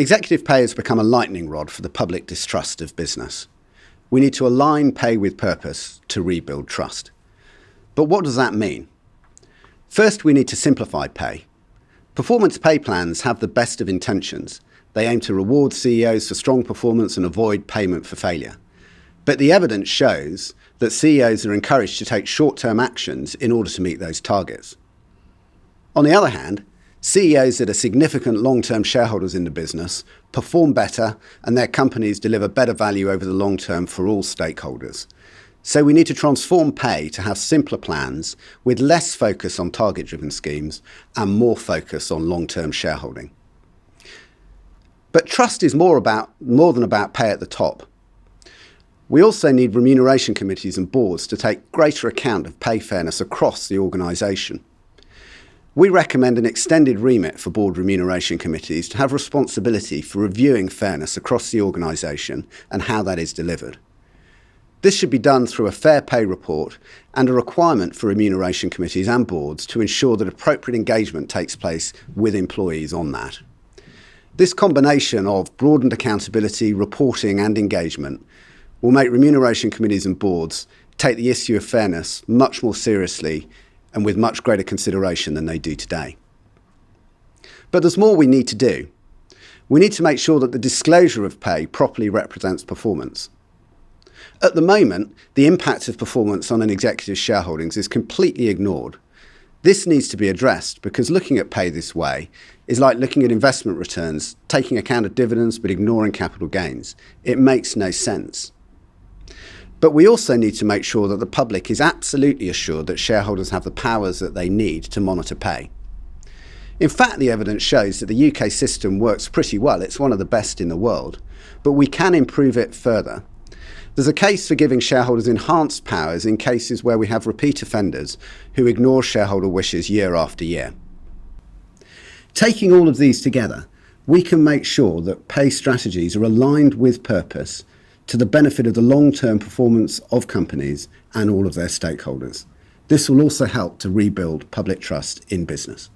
Executive pay has become a lightning rod for the public distrust of business. We need to align pay with purpose to rebuild trust. But what does that mean? First, we need to simplify pay. Performance pay plans have the best of intentions. They aim to reward CEOs for strong performance and avoid payment for failure. But the evidence shows that CEOs are encouraged to take short-term actions in order to meet those targets. On the other hand, CEOs that are significant long-term shareholders in the business perform better and their companies deliver better value over the long term for all stakeholders. So we need to transform pay to have simpler plans with less focus on target-driven schemes and more focus on long-term shareholding. But trust is more than about pay at the top. We also need remuneration committees and boards to take greater account of pay fairness across the organisation. We recommend an extended remit for board remuneration committees to have responsibility for reviewing fairness across the organisation and how that is delivered. This should be done through a fair pay report and a requirement for remuneration committees and boards to ensure that appropriate engagement takes place with employees on that. This combination of broadened accountability, reporting and engagement will make remuneration committees and boards take the issue of fairness much more seriously and with much greater consideration than they do today. But there's more we need to do. We need to make sure that the disclosure of pay properly represents performance. At the moment, the impact of performance on an executive's shareholdings is completely ignored. This needs to be addressed because looking at pay this way is like looking at investment returns, taking account of dividends but ignoring capital gains. It makes no sense. But we also need to make sure that the public is absolutely assured that shareholders have the powers that they need to monitor pay. In fact, the evidence shows that the UK system works pretty well. It's one of the best in the world, but we can improve it further. There's a case for giving shareholders enhanced powers in cases where we have repeat offenders who ignore shareholder wishes year after year. Taking all of these together, we can make sure that pay strategies are aligned with purpose to the benefit of the long-term performance of companies and all of their stakeholders. This will also help to rebuild public trust in business.